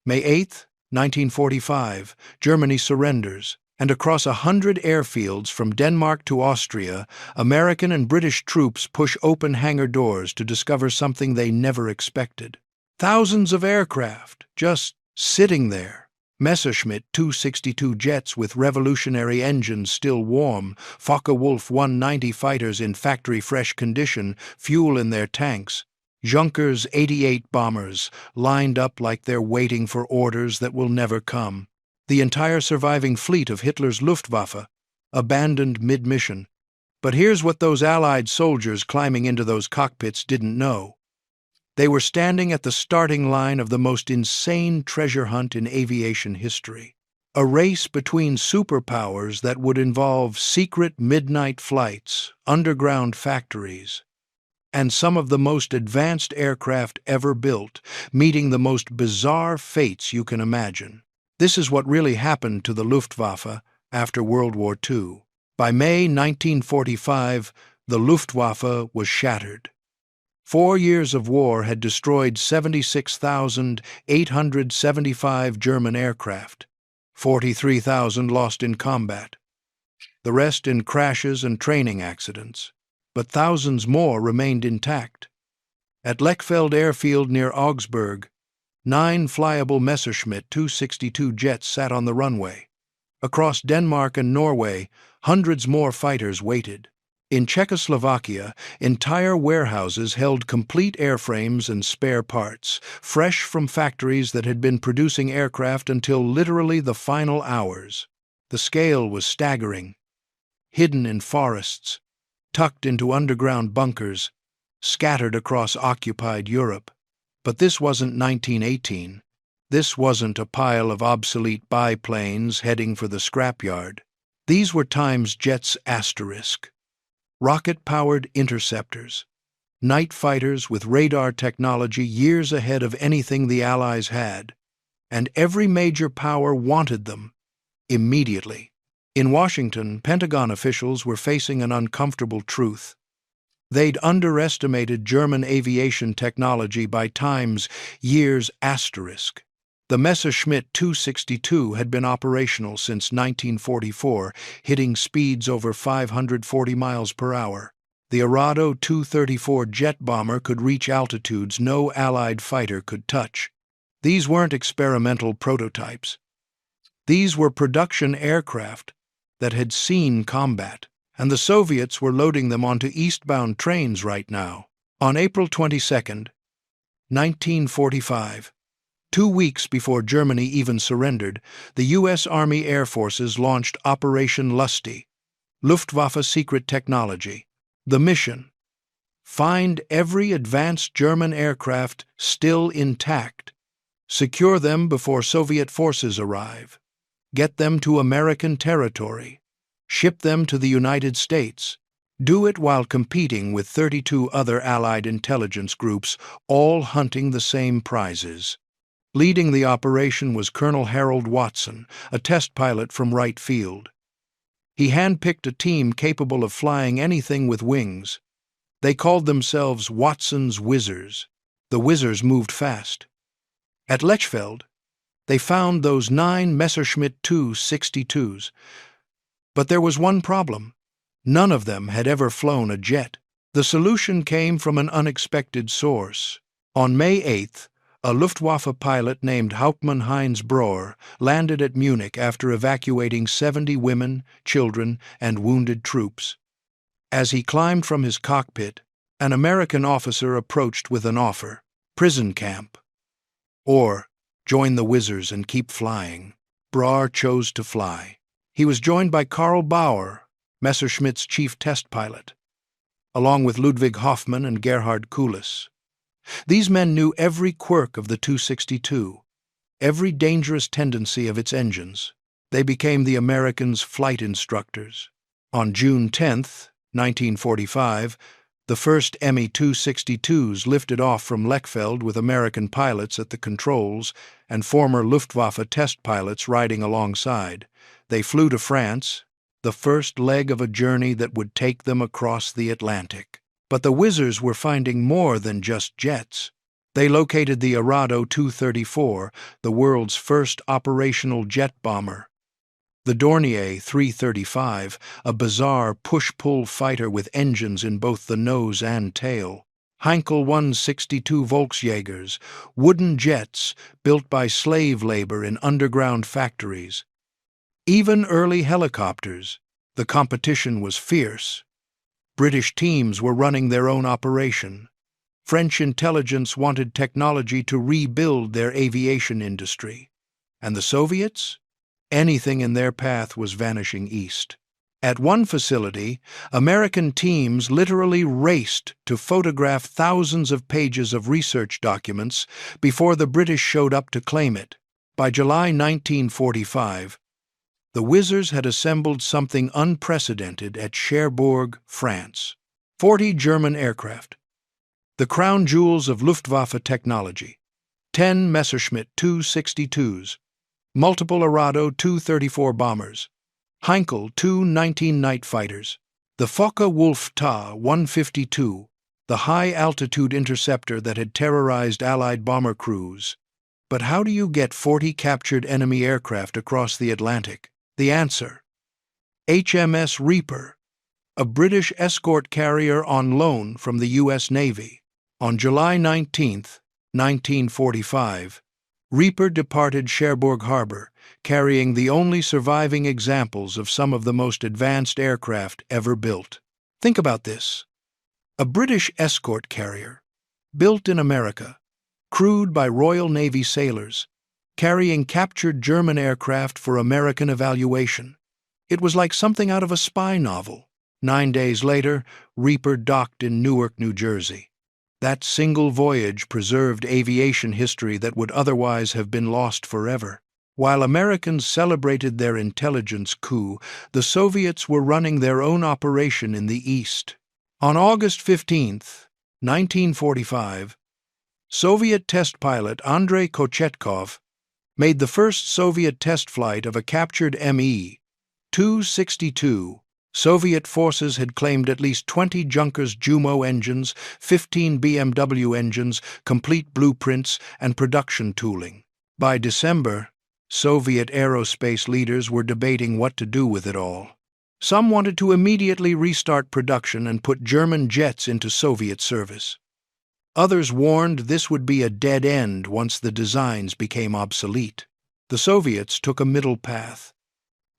May 8, 1945, Germany surrenders, and across 100 airfields from Denmark to Austria, American and British troops push open hangar doors to discover something they never expected. Thousands of aircraft just sitting there. Messerschmitt 262 jets with revolutionary engines still warm, Focke-Wulf 190 fighters in factory-fresh condition, fuel in their tanks, Junkers 88 bombers lined up like they're waiting for orders that will never come. The entire surviving fleet of Hitler's Luftwaffe, abandoned mid-mission. But here's what those Allied soldiers climbing into those cockpits didn't know. They were standing at the starting line of the most insane treasure hunt in aviation history. A race between superpowers that would involve secret midnight flights, underground factories, and some of the most advanced aircraft ever built, meeting the most bizarre fates you can imagine. This is what really happened to the Luftwaffe after World War II. By May 1945, the Luftwaffe was shattered. 4 years of war had destroyed 76,875 German aircraft, 43,000 lost in combat, the rest in crashes and training accidents, but thousands more remained intact. At Lechfeld Airfield near Augsburg, 9 flyable Messerschmitt 262 jets sat on the runway. Across Denmark and Norway, hundreds more fighters waited. In Czechoslovakia, entire warehouses held complete airframes and spare parts, fresh from factories that had been producing aircraft until literally the final hours. The scale was staggering. Hidden in forests, tucked into underground bunkers, scattered across occupied Europe. But this wasn't 1918. This wasn't a pile of obsolete biplanes heading for the scrapyard. These were time's jets asterisk. Rocket-powered interceptors, night fighters with radar technology years ahead of anything the Allies had, and every major power wanted them immediately. In Washington, Pentagon officials were facing an uncomfortable truth. They'd underestimated German aviation technology by times years asterisk. The Messerschmitt 262 had been operational since 1944, hitting speeds over 540 miles per hour. The Arado 234 jet bomber could reach altitudes no Allied fighter could touch. These weren't experimental prototypes. These were production aircraft that had seen combat, and the Soviets were loading them onto eastbound trains right now. On April 22, 1945, 2 weeks before Germany even surrendered, the U.S. Army Air Forces launched Operation LUSTY, Luftwaffe secret technology. The mission: find every advanced German aircraft still intact, secure them before Soviet forces arrive, get them to American territory, ship them to the United States. Do it while competing with 32 other Allied intelligence groups, all hunting the same prizes. Leading the operation was Colonel Harold Watson, a test pilot from Wright Field. He handpicked a team capable of flying anything with wings. They called themselves Watson's Whizzers. The Whizzers moved fast. At Lechfeld, they found those 9 Messerschmitt 262s. But there was one problem. None of them had ever flown a jet. The solution came from an unexpected source. On May 8th, a Luftwaffe pilot named Hauptmann Heinz Brohr landed at Munich after evacuating 70 women, children, and wounded troops. As he climbed from his cockpit, an American officer approached with an offer: prison camp, or join the Whizzers and keep flying. Brohr chose to fly. He was joined by Karl Bauer, Messerschmitt's chief test pilot, along with Ludwig Hoffmann and Gerhard Kulis. These men knew every quirk of the 262, every dangerous tendency of its engines. They became the Americans' flight instructors. On June 10, 1945, the first Me-262s lifted off from Lechfeld with American pilots at the controls and former Luftwaffe test pilots riding alongside. They flew to France, the first leg of a journey that would take them across the Atlantic. But the Whizzers were finding more than just jets. They located the Arado 234, the world's first operational jet bomber. The Dornier 335, a bizarre push-pull fighter with engines in both the nose and tail. Heinkel 162 Volksjägers, wooden jets built by slave labor in underground factories. Even early helicopters. The competition was fierce. British teams were running their own operation. French intelligence wanted technology to rebuild their aviation industry. And the Soviets? Anything in their path was vanishing east. At one facility, American teams literally raced to photograph thousands of pages of research documents before the British showed up to claim it. By July 1945, the Whizzers had assembled something unprecedented at Cherbourg, France. 40 German aircraft. The crown jewels of Luftwaffe technology. 10 Messerschmitt 262s. Multiple Arado 234 bombers. Heinkel 219 night fighters. The Focke-Wulf Ta 152, the high-altitude interceptor that had terrorized Allied bomber crews. But how do you get 40 captured enemy aircraft across the Atlantic? The answer: HMS Reaper, a British escort carrier on loan from the U.S. Navy. On July 19, 1945, Reaper departed Cherbourg Harbor, carrying the only surviving examples of some of the most advanced aircraft ever built. Think about this. A British escort carrier, built in America, crewed by Royal Navy sailors, carrying captured German aircraft for American evaluation. It was like something out of a spy novel. 9 days later, Reaper docked in Newark, New Jersey. That single voyage preserved aviation history that would otherwise have been lost forever. While Americans celebrated their intelligence coup, the Soviets were running their own operation in the East. On August 15, 1945, Soviet test pilot Andrei Kochetkov made the first Soviet test flight of a captured Me-262. Soviet forces had claimed at least 20 Junkers Jumo engines, 15 BMW engines, complete blueprints, and production tooling. By December, Soviet aerospace leaders were debating what to do with it all. Some wanted to immediately restart production and put German jets into Soviet service. Others warned this would be a dead end once the designs became obsolete. The Soviets took a middle path.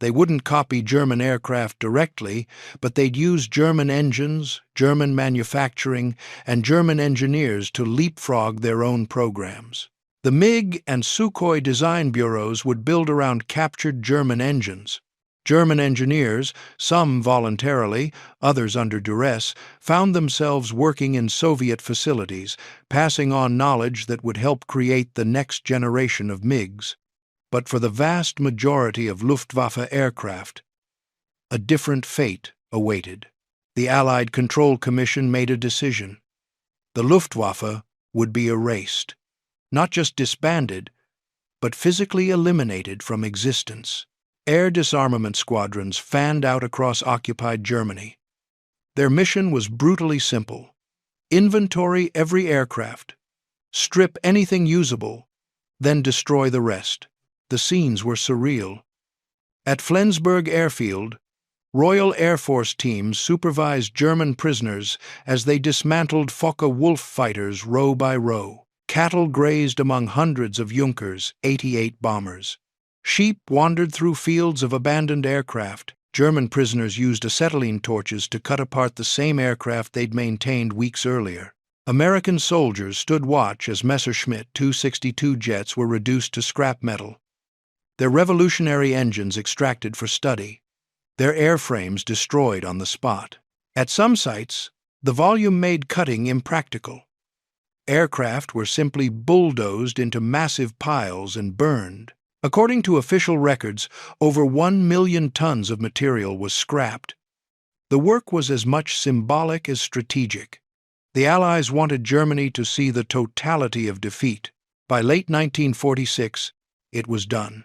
They wouldn't copy German aircraft directly, but they'd use German engines, German manufacturing, and German engineers to leapfrog their own programs. The MiG and Sukhoi design bureaus would build around captured German engines. German engineers, some voluntarily, others under duress, found themselves working in Soviet facilities, passing on knowledge that would help create the next generation of MiGs. But for the vast majority of Luftwaffe aircraft, a different fate awaited. The Allied Control Commission made a decision. The Luftwaffe would be erased, not just disbanded, but physically eliminated from existence. Air disarmament squadrons fanned out across occupied Germany. Their mission was brutally simple: inventory every aircraft, strip anything usable, then destroy the rest. The scenes were surreal. At Flensburg Airfield, Royal Air Force teams supervised German prisoners as they dismantled Focke-Wulf fighters row by row. Cattle grazed among hundreds of Junkers, 88 bombers. Sheep wandered through fields of abandoned aircraft. German prisoners used acetylene torches to cut apart the same aircraft they'd maintained weeks earlier. American soldiers stood watch as Messerschmitt 262 jets were reduced to scrap metal. Their revolutionary engines extracted for study, their airframes destroyed on the spot. At some sites, the volume made cutting impractical. Aircraft were simply bulldozed into massive piles and burned. According to official records, over 1 million tons of material was scrapped. The work was as much symbolic as strategic. The Allies wanted Germany to see the totality of defeat. By late 1946, it was done.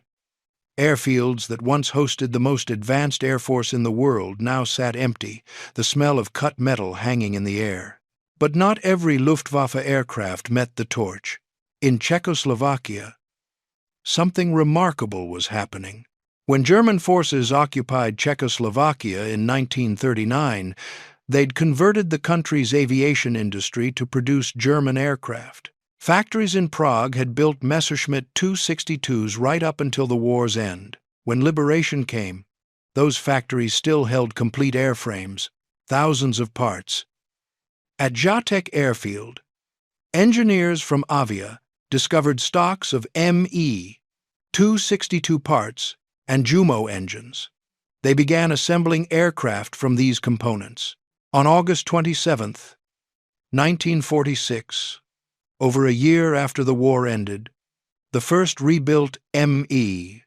Airfields that once hosted the most advanced air force in the world now sat empty, the smell of cut metal hanging in the air. But not every Luftwaffe aircraft met the torch. In Czechoslovakia, something remarkable was happening. When German forces occupied Czechoslovakia in 1939, they'd converted the country's aviation industry to produce German aircraft. Factories in Prague had built Messerschmitt 262s right up until the war's end. When liberation came, those factories still held complete airframes, thousands of parts. At Žatec airfield, engineers from Avia discovered stocks of ME 262 parts and Jumo engines. They began assembling aircraft from these components. On August 27, 1946, over a year after the war ended, the first rebuilt ME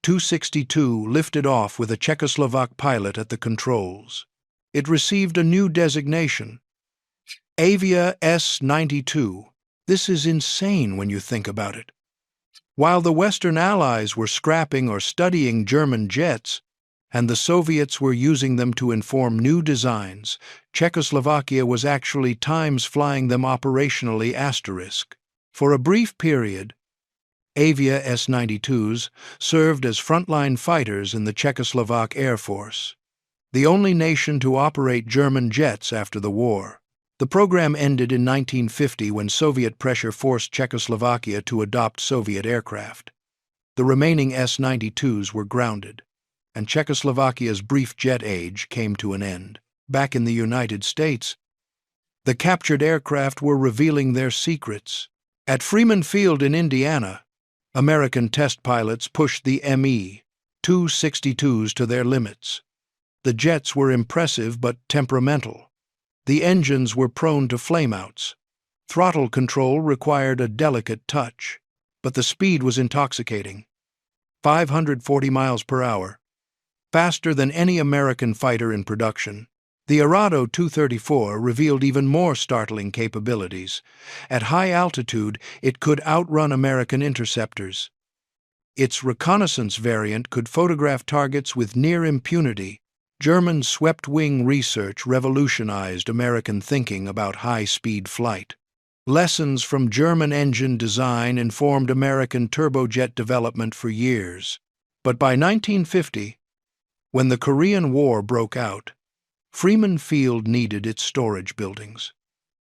262 lifted off with a Czechoslovak pilot at the controls. It received a new designation, Avia S-92. This is insane when you think about it. While the Western Allies were scrapping or studying German jets, and the Soviets were using them to inform new designs, Czechoslovakia was actually times flying them operationally **. For a brief period, Avia S-92s served as frontline fighters in the Czechoslovak Air Force, the only nation to operate German jets after the war. The program ended in 1950 when Soviet pressure forced Czechoslovakia to adopt Soviet aircraft. The remaining S-92s were grounded, and Czechoslovakia's brief jet age came to an end. Back in the United States, the captured aircraft were revealing their secrets. At Freeman Field in Indiana, American test pilots pushed the ME 262s to their limits. The jets were impressive but temperamental. The engines were prone to flameouts. Throttle control required a delicate touch, but the speed was intoxicating. 540 miles per hour, faster than any American fighter in production. The Arado 234 revealed even more startling capabilities. At high altitude, it could outrun American interceptors. Its reconnaissance variant could photograph targets with near impunity. German swept-wing research revolutionized American thinking about high-speed flight. Lessons from German engine design informed American turbojet development for years. But by 1950, when the Korean War broke out, Freeman Field needed its storage buildings.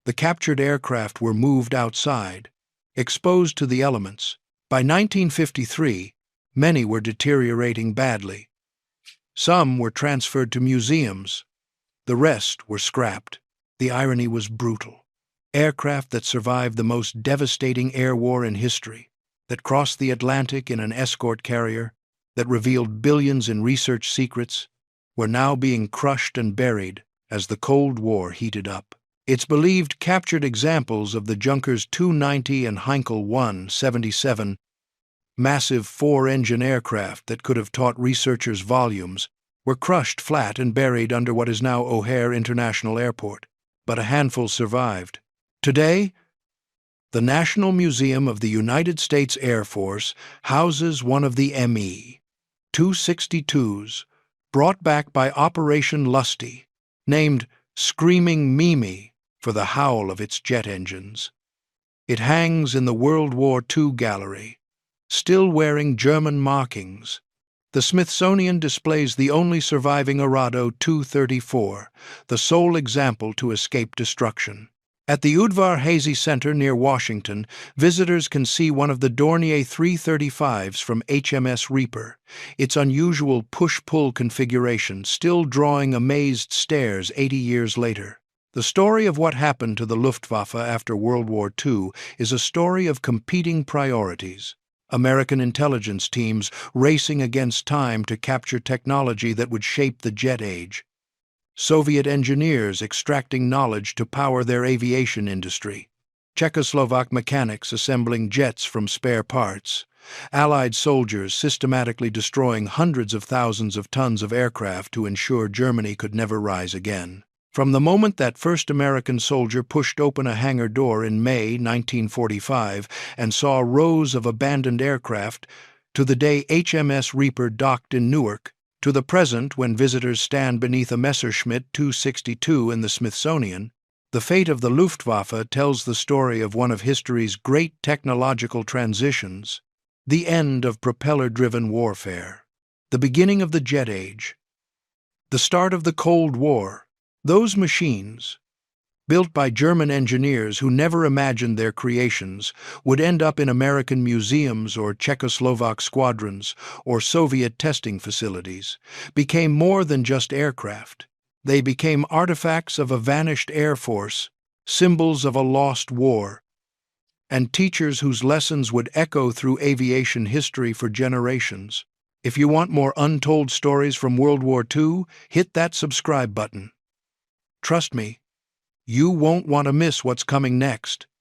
The captured aircraft were moved outside, exposed to the elements. By 1953, many were deteriorating badly. Some were transferred to museums. The rest were scrapped. The irony was brutal. Aircraft that survived the most devastating air war in history, that crossed the Atlantic in an escort carrier, that revealed billions in research secrets, were now being crushed and buried as the Cold War heated up. It's believed captured examples of the Junkers 290 and Heinkel 177, massive four-engine aircraft that could have taught researchers volumes, were crushed flat and buried under what is now O'Hare International Airport. But a handful survived. Today, the National Museum of the United States Air Force houses one of the ME 262s, brought back by Operation LUSTY, named Screaming Mimi for the howl of its jet engines. It hangs in the World War II gallery, still wearing German markings. The Smithsonian displays the only surviving Arado 234, the sole example to escape destruction. At the Udvar Hazy Center near Washington, visitors can see one of the Dornier 335s from HMS Reaper, its unusual push-pull configuration still drawing amazed stares 80 years later. The story of what happened to the Luftwaffe after World War II is a story of competing priorities. American intelligence teams racing against time to capture technology that would shape the jet age. Soviet engineers extracting knowledge to power their aviation industry. Czechoslovak mechanics assembling jets from spare parts. Allied soldiers systematically destroying hundreds of thousands of tons of aircraft to ensure Germany could never rise again. From the moment that first American soldier pushed open a hangar door in May 1945 and saw rows of abandoned aircraft, to the day HMS Reaper docked in Newark, to the present when visitors stand beneath a Messerschmitt 262 in the Smithsonian, The fate of the Luftwaffe tells the story of one of history's great technological transitions, the end of propeller-driven warfare, the beginning of the jet age, the start of the Cold War. Those machines, built by German engineers who never imagined their creations, would end up in American museums or Czechoslovak squadrons or Soviet testing facilities, became more than just aircraft. They became artifacts of a vanished air force, symbols of a lost war, and teachers whose lessons would echo through aviation history for generations. If you want more untold stories from World War II, hit that subscribe button. Trust me, you won't want to miss what's coming next.